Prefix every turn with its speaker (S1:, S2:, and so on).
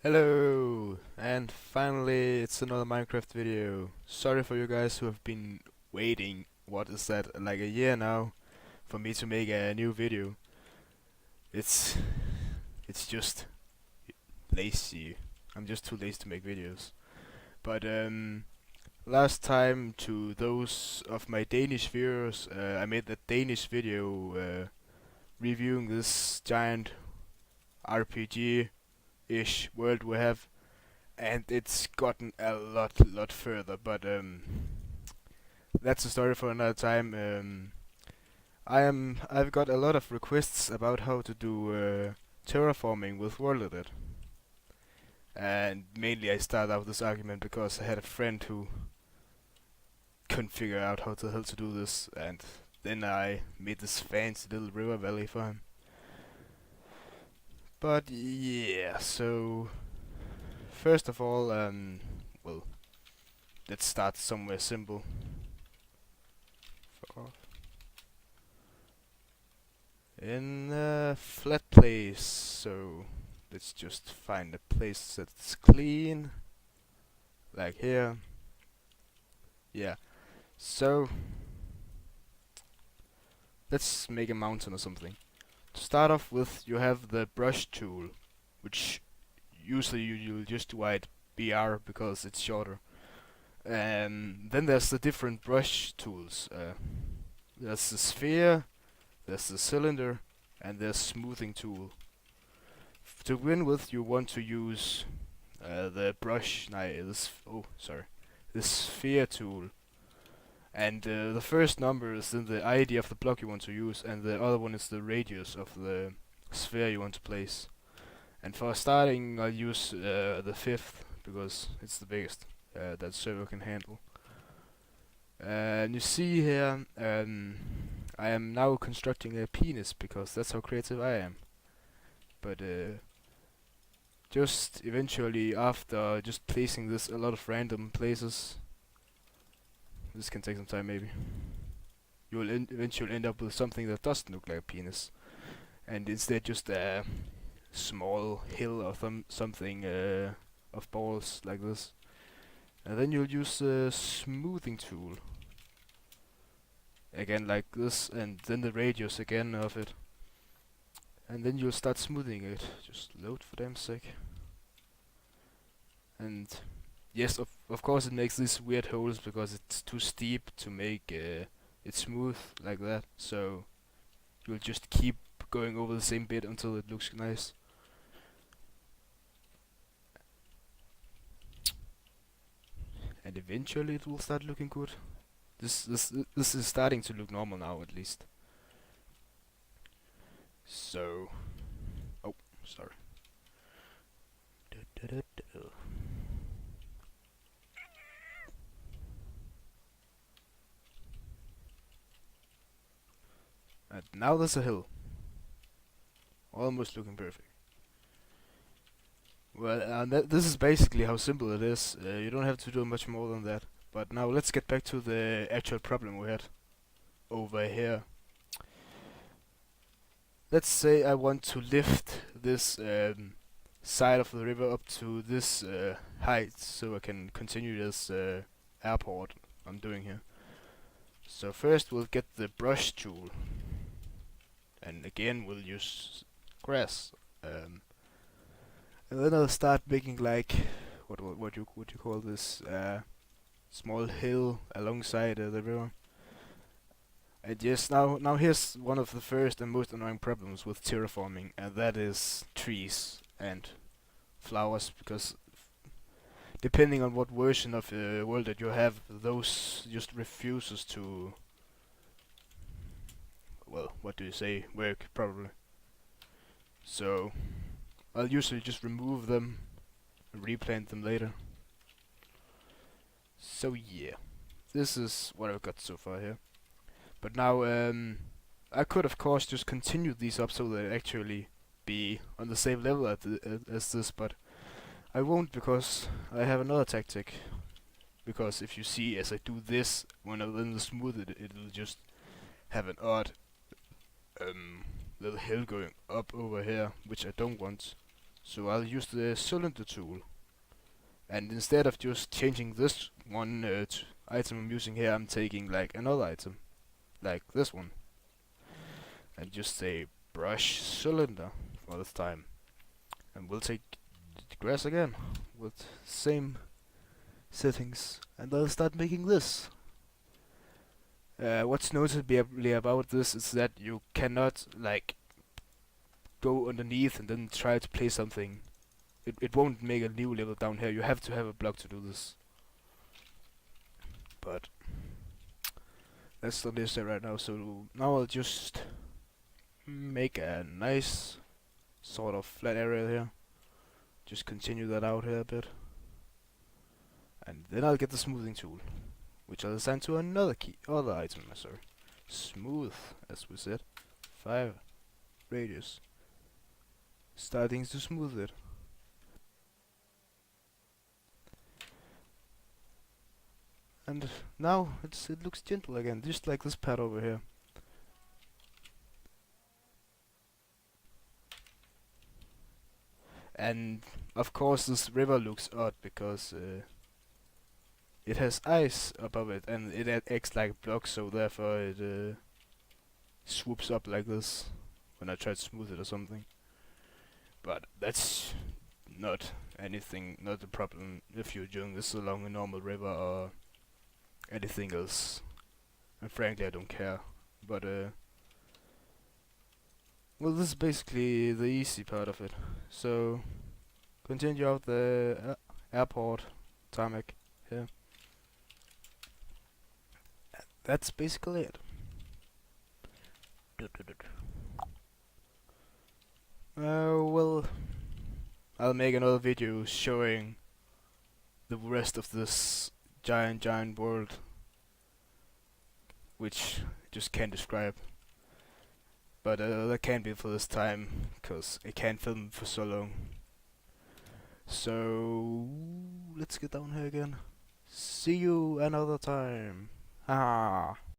S1: Hello! And finally, it's another Minecraft video. Sorry for you guys who have been waiting, what is that, like a year now, for me to make a new video. It's it's just lazy. I'm just too lazy to make videos. But last time to those of my Danish viewers, I made that Danish video reviewing this giant RPG-ish world we have. And it's gotten a lot further, but that's a story for another time. I've got a lot of requests about how to do terraforming with Worldedit, and mainly I started out this argument because I had a friend who couldn't figure out how the hell to do this, and then I made this fancy little river valley for him. But yeah, so first of all, well, let's start somewhere simple. Fuck off. In a flat place, so let's just find a place that's clean, like here. Yeah, so let's make a mountain or something. To start off with, you have the brush tool, which usually you'll just write BR because it's shorter. And then there's the different brush tools. There's the sphere, there's the cylinder, and there's smoothing tool. To begin with, you want to use the brush, the sphere tool. And the first number is in the ID of the block you want to use, and the other one is the radius of the sphere you want to place. And for starting, I'll use the fifth, because it's the biggest that server can handle. And you see here, I am now constructing a penis, because that's how creative I am. But just eventually, after just placing this a lot of random places, this can take some time maybe, you will eventually end up with something that doesn't look like a penis, and instead just a small hill or something of balls like this. And then you'll use the smoothing tool, again like this, and then the radius again of it. And then you'll start smoothing it. Just load for damn sake. And yes, of course it makes these weird holes because it's too steep to make it smooth like that. So you'll just keep going over the same bit until it looks nice. And eventually it will start looking good. This is starting to look normal now, at least. So, oh, sorry. And now there's a hill. Almost looking perfect. Well, this is basically how simple it is. You don't have to do much more than that. But now let's get back to the actual problem we had over here. Let's say I want to lift this side of the river up to this height so I can continue this airport I'm doing here. So first we'll get the brush tool, and again we'll use grass. And then I'll start making like what you call this small hill alongside the river. And yes, now here's one of the first and most annoying problems with terraforming, and that is trees and flowers, because depending on what version of the world that you have, those just refuses to, well, what do you say, work probably. So I'll usually just remove them and replant them later. So yeah, this is what I've got so far here. But now I could of course just continue these up so they actually be on the same level as this, but I won't, because I have another tactic. Because if you see, as I do this, when I then smooth it, it'll just have an odd little hill going up over here, which I don't want. So I'll use the cylinder tool. And instead of just changing this one item I'm using here, I'm taking like another item, like this one, and just say brush cylinder for this time. And we'll take the grass again with same settings, and I'll start making this. What's notably about this is that you cannot like go underneath and then try to place something. It won't make a new level down here. You have to have a block to do this. But that's not necessary right now. So now I'll just make a nice sort of flat area here. Just continue that out here a bit. And then I'll get the smoothing tool, which I'll assign to other item, sorry. Smooth, as we said. 5 radius. Starting to smooth it. And now it looks gentle again, just like this pad over here. And of course this river looks odd because it has ice above it and it acts like blocks, so therefore it swoops up like this when I try to smooth it or something. But that's not a problem if you're doing this along a normal river or anything else. And frankly, I don't care. But well, this is basically the easy part of it. So continue out the airport tarmac here. That's basically it. Well, I'll make another video showing the rest of this giant world, which I just can't describe. But that can't be for this time, cause I can't film for so long. So let's get down here again. See you another time. Ah.